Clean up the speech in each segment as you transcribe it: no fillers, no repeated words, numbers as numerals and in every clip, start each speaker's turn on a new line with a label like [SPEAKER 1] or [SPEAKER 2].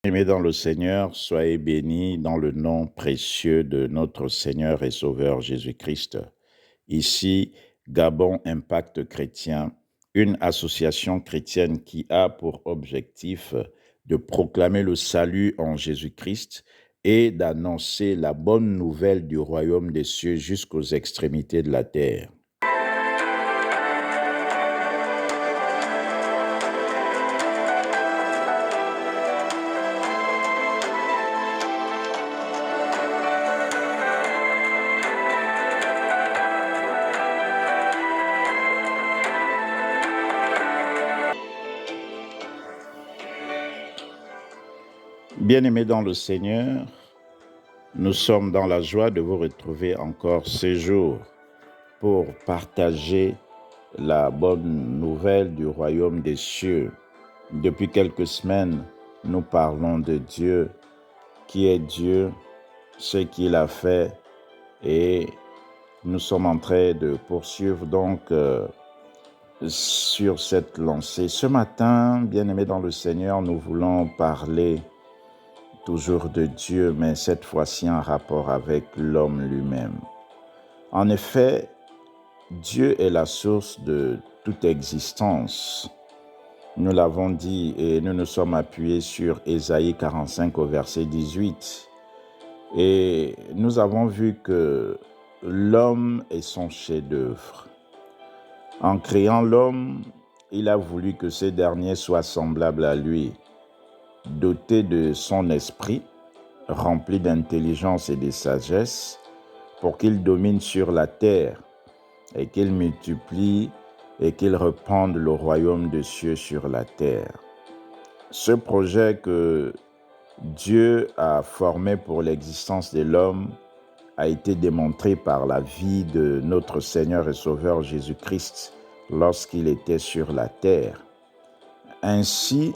[SPEAKER 1] Aimés dans le Seigneur, soyez bénis dans le nom précieux de notre Seigneur et Sauveur Jésus-Christ. Ici, Gabon Impact Chrétien, une association chrétienne qui a pour objectif de proclamer le salut en Jésus-Christ et d'annoncer la bonne nouvelle du royaume des cieux jusqu'aux extrémités de la terre. Bien-aimés dans le Seigneur, nous sommes dans la joie de vous retrouver encore ce jour pour partager la bonne nouvelle du royaume des cieux. Depuis quelques semaines, nous parlons de Dieu, qui est Dieu, ce qu'il a fait, et nous sommes en train de poursuivre donc sur cette lancée. Ce matin, bien-aimés dans le Seigneur, nous voulons parler toujours de Dieu, mais cette fois-ci en rapport avec l'homme lui-même. En effet, Dieu est la source de toute existence. Nous l'avons dit et nous nous sommes appuyés sur Ésaïe 45 au verset 18. Et nous avons vu que l'homme est son chef-d'œuvre. En créant l'homme, il a voulu que ce dernier soit semblable à lui, doté de son esprit, rempli d'intelligence et de sagesse, pour qu'il domine sur la terre et qu'il multiplie et qu'il répande le royaume des cieux sur la terre. Ce projet que Dieu a formé pour l'existence de l'homme a été démontré par la vie de notre Seigneur et Sauveur Jésus-Christ lorsqu'il était sur la terre. Ainsi,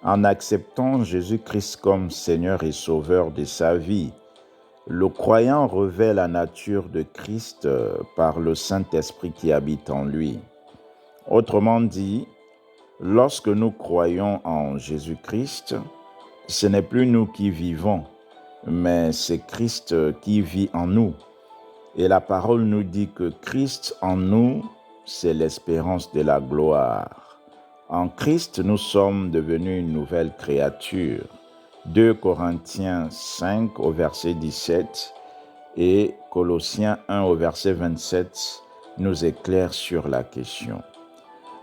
[SPEAKER 1] en acceptant Jésus-Christ comme Seigneur et Sauveur de sa vie, le croyant revêt la nature de Christ par le Saint-Esprit qui habite en lui. Autrement dit, lorsque nous croyons en Jésus-Christ, ce n'est plus nous qui vivons, mais c'est Christ qui vit en nous. Et la parole nous dit que Christ en nous, c'est l'espérance de la gloire. En Christ, nous sommes devenus une nouvelle créature. 2 Corinthiens 5 au verset 17 et Colossiens 1 au verset 27 nous éclairent sur la question.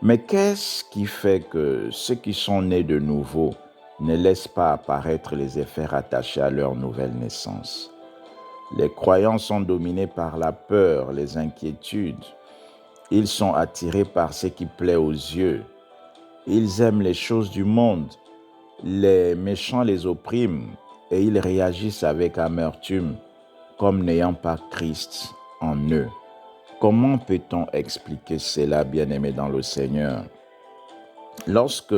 [SPEAKER 1] Mais qu'est-ce qui fait que ceux qui sont nés de nouveau ne laissent pas apparaître les effets rattachés à leur nouvelle naissance? Les croyants sont dominés par la peur, les inquiétudes. Ils sont attirés par ce qui plaît aux yeux. Ils aiment les choses du monde. Les méchants les oppriment et ils réagissent avec amertume, comme n'ayant pas Christ en eux. Comment peut-on expliquer cela, bien-aimés dans le Seigneur? Lorsque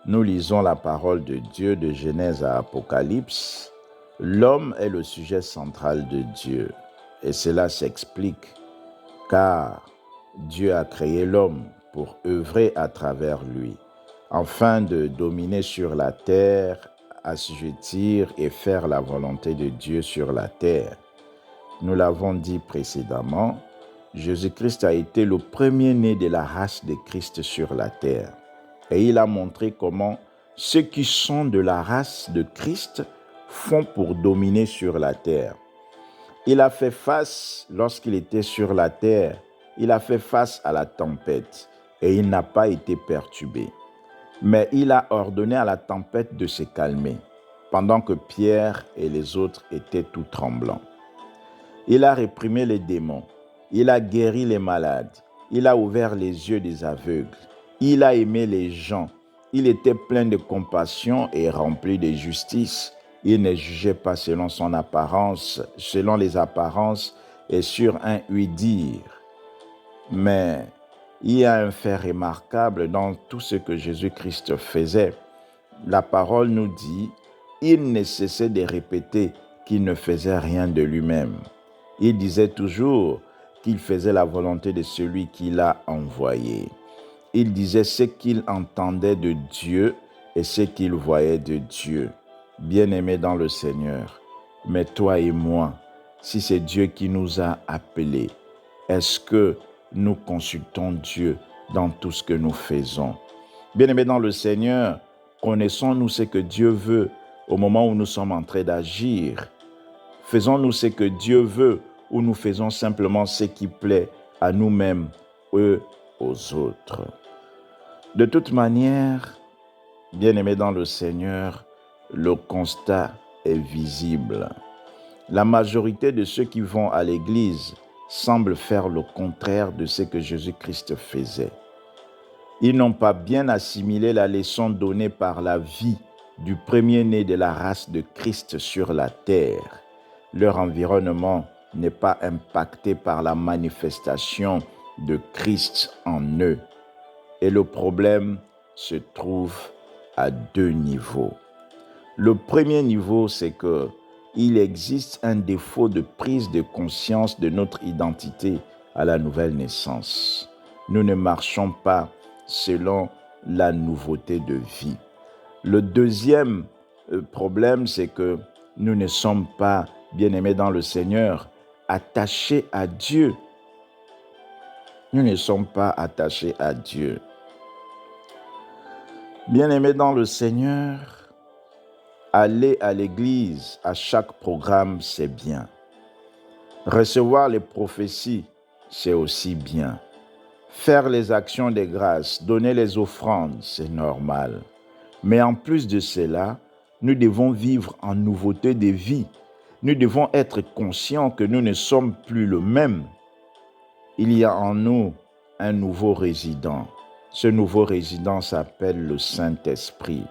[SPEAKER 1] nous lisons la parole de Dieu de Genèse à Apocalypse, l'homme est le sujet central de Dieu. Et cela s'explique car Dieu a créé l'homme pour œuvrer à travers lui, afin de dominer sur la terre, assujettir et faire la volonté de Dieu sur la terre. Nous l'avons dit précédemment, Jésus-Christ a été le premier-né de la race de Christ sur la terre. Et il a montré comment ceux qui sont de la race de Christ font pour dominer sur la terre. Il a fait face, lorsqu'il était sur la terre, il a fait face à la tempête et il n'a pas été perturbé. Mais il a ordonné à la tempête de se calmer, pendant que Pierre et les autres étaient tout tremblants. Il a réprimé les démons, il a guéri les malades, il a ouvert les yeux des aveugles, il a aimé les gens, il était plein de compassion et rempli de justice. Il ne jugeait pas selon son apparence, selon les apparences et sur un ouï-dire. Mais il y a un fait remarquable dans tout ce que Jésus-Christ faisait. La parole nous dit, il ne cessait de répéter qu'il ne faisait rien de lui-même. Il disait toujours qu'il faisait la volonté de celui qui l'a envoyé. Il disait ce qu'il entendait de Dieu et ce qu'ils voyaient de Dieu. Bien-aimés dans le Seigneur, mais toi et moi, si c'est Dieu qui nous a appelés, est-ce que nous consultons Dieu dans tout ce que nous faisons? Bien-aimés dans le Seigneur, connaissons-nous ce que Dieu veut au moment où nous sommes en train d'agir? Faisons-nous ce que Dieu veut ou nous faisons simplement ce qui plaît à nous-mêmes et aux autres? De toute manière, bien-aimés dans le Seigneur, le constat est visible. La majorité de ceux qui vont à l'église semblent faire le contraire de ce que Jésus-Christ faisait. Ils n'ont pas bien assimilé la leçon donnée par la vie du premier-né de la race de Christ sur la terre. Leur environnement n'est pas impacté par la manifestation de Christ en eux. Et le problème se trouve à deux niveaux. Le premier niveau, c'est qu'il existe un défaut de prise de conscience de notre identité à la nouvelle naissance. Nous ne marchons pas selon la nouveauté de vie. Le deuxième problème, c'est que nous ne sommes pas, bien-aimés dans le Seigneur, attachés à Dieu. Nous ne sommes pas attachés à Dieu. Bien-aimés dans le Seigneur, aller à l'église à chaque programme, c'est bien. Recevoir les prophéties, c'est aussi bien. Faire les actions de grâce, donner les offrandes, c'est normal. Mais en plus de cela, nous devons vivre en nouveauté de vie. Nous devons être conscients que nous ne sommes plus le même. Il y a en nous un nouveau résident. Ce nouveau résident s'appelle le Saint-Esprit.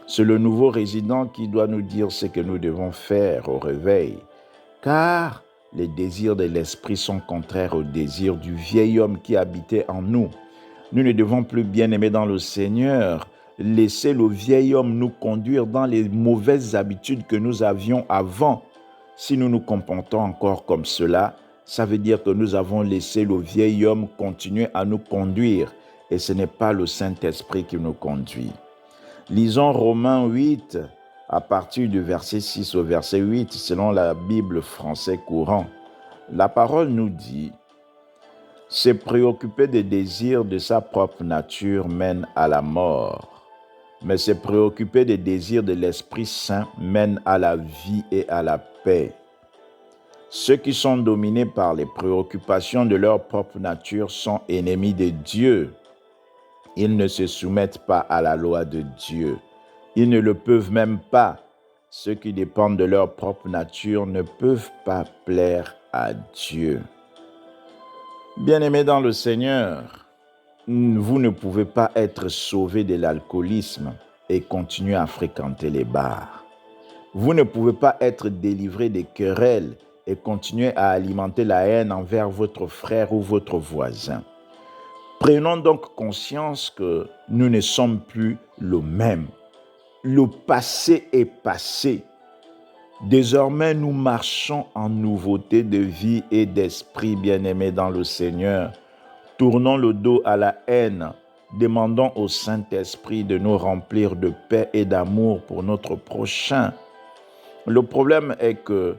[SPEAKER 1] C'est le nouveau résident qui doit nous dire ce que nous devons faire au réveil. Car les désirs de l'esprit sont contraires aux désirs du vieil homme qui habitait en nous. Nous ne devons plus, bien-aimés dans le Seigneur, laisser le vieil homme nous conduire dans les mauvaises habitudes que nous avions avant. Si nous nous comportons encore comme cela, ça veut dire que nous avons laissé le vieil homme continuer à nous conduire et ce n'est pas le Saint-Esprit qui nous conduit. Lisons Romains 8 à partir du verset 6 au verset 8 selon la Bible français courant. La parole nous dit « Se préoccuper des désirs de sa propre nature mène à la mort, mais se préoccuper des désirs de l'Esprit Saint mène à la vie et à la paix. Ceux qui sont dominés par les préoccupations de leur propre nature sont ennemis de Dieu. Ils ne se soumettent pas à la loi de Dieu. Ils ne le peuvent même pas. Ceux qui dépendent de leur propre nature ne peuvent pas plaire à Dieu. » Bien-aimés dans le Seigneur, vous ne pouvez pas être sauvés de l'alcoolisme et continuer à fréquenter les bars. Vous ne pouvez pas être délivré des querelles et continuer à alimenter la haine envers votre frère ou votre voisin. Prenons donc conscience que nous ne sommes plus le même. Le passé est passé. Désormais, nous marchons en nouveauté de vie et d'esprit, bien-aimés dans le Seigneur. Tournons le dos à la haine. Demandons au Saint-Esprit de nous remplir de paix et d'amour pour notre prochain. Le problème est que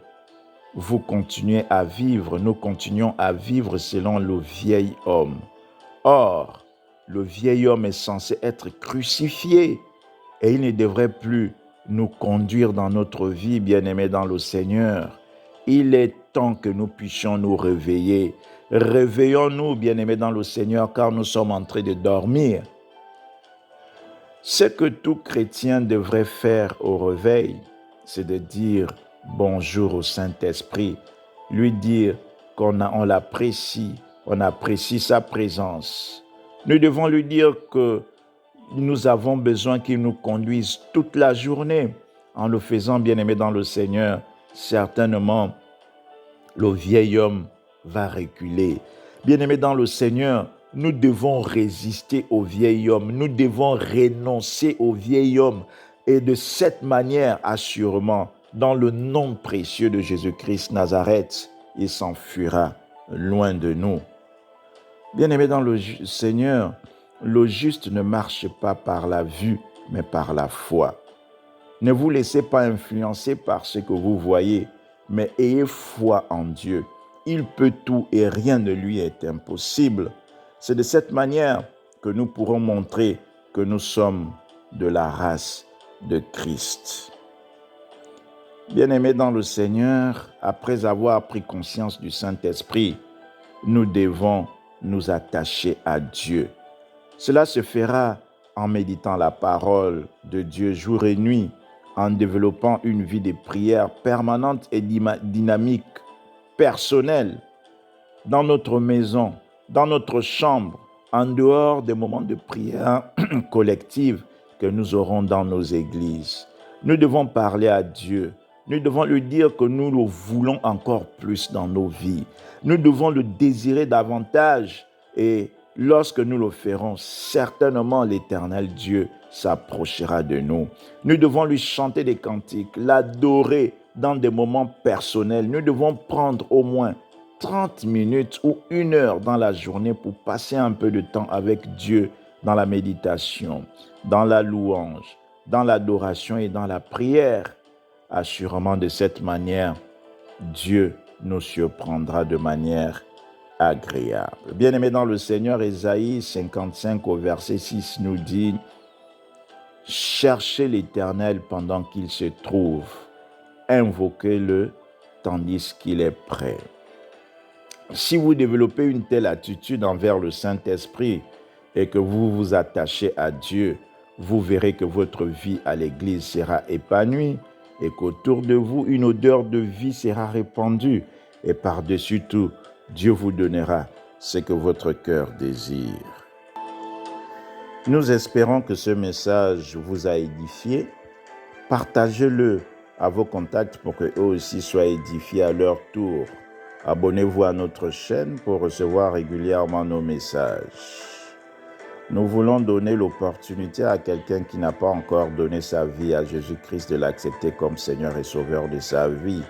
[SPEAKER 1] vous continuez à vivre, nous continuons à vivre selon le vieil homme. Or, le vieil homme est censé être crucifié et il ne devrait plus nous conduire dans notre vie, bien-aimés dans le Seigneur. Il est temps que nous puissions nous réveiller. Réveillons-nous, bien-aimés dans le Seigneur, car nous sommes en train de dormir. Ce que tout chrétien devrait faire au réveil, c'est de dire bonjour au Saint-Esprit, lui dire qu'on l'apprécie, on apprécie sa présence. Nous devons lui dire que nous avons besoin qu'il nous conduise toute la journée. En le faisant, bien-aimé dans le Seigneur, certainement, le vieil homme va reculer. Bien-aimé dans le Seigneur, nous devons résister au vieil homme. Nous devons renoncer au vieil homme. Et de cette manière, assurément, dans le nom précieux de Jésus-Christ Nazareth, il s'enfuira loin de nous. Bien-aimé dans le Seigneur, le juste ne marche pas par la vue, mais par la foi. Ne vous laissez pas influencer par ce que vous voyez, mais ayez foi en Dieu. Il peut tout et rien ne lui est impossible. C'est de cette manière que nous pourrons montrer que nous sommes de la race de Christ. Bien-aimés dans le Seigneur, après avoir pris conscience du Saint-Esprit, nous devons nous attacher à Dieu. Cela se fera en méditant la parole de Dieu jour et nuit, en développant une vie de prière permanente et dynamique, personnelle, dans notre maison, dans notre chambre, en dehors des moments de prière collective que nous aurons dans nos églises. Nous devons parler à Dieu. Nous devons lui dire que nous le voulons encore plus dans nos vies. Nous devons le désirer davantage et lorsque nous le ferons, certainement l'Éternel Dieu s'approchera de nous. Nous devons lui chanter des cantiques, l'adorer dans des moments personnels. Nous devons prendre au moins 30 minutes ou 1 heure dans la journée pour passer un peu de temps avec Dieu dans la méditation, dans la louange, dans l'adoration et dans la prière. Assurément, de cette manière, Dieu nous surprendra de manière agréable. Bien-aimés dans le Seigneur, Ésaïe 55 au verset 6 nous dit « Cherchez l'Éternel pendant qu'il se trouve, invoquez-le tandis qu'il est prêt. » Si vous développez une telle attitude envers le Saint-Esprit et que vous vous attachez à Dieu, vous verrez que votre vie à l'Église sera épanouie et qu'autour de vous, une odeur de vie sera répandue. Et par-dessus tout, Dieu vous donnera ce que votre cœur désire. Nous espérons que ce message vous a édifié. Partagez-le à vos contacts pour qu'eux aussi soient édifiés à leur tour. Abonnez-vous à notre chaîne pour recevoir régulièrement nos messages. Nous voulons donner l'opportunité à quelqu'un qui n'a pas encore donné sa vie à Jésus-Christ de l'accepter comme Seigneur et Sauveur de sa vie.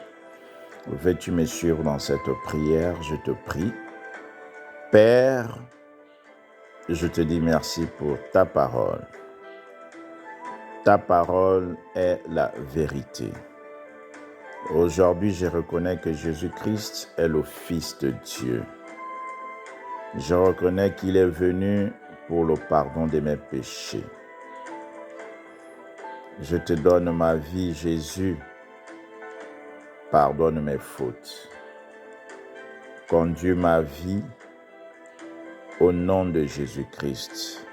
[SPEAKER 1] Veux-tu me suivre dans cette prière? Je te prie. Père, je te dis merci pour ta parole. Ta parole est la vérité. Aujourd'hui, je reconnais que Jésus-Christ est le Fils de Dieu. Je reconnais qu'il est venu pour le pardon de mes péchés. Je te donne ma vie, Jésus. Pardonne mes fautes. Conduis ma vie au nom de Jésus-Christ.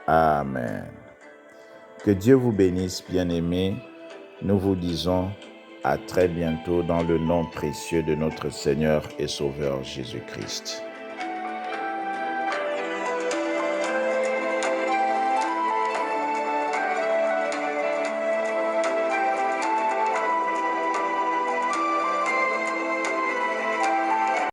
[SPEAKER 1] Amen. Que Dieu vous bénisse, bien-aimés. Nous vous disons à très bientôt dans le nom précieux de notre Seigneur et Sauveur Jésus-Christ.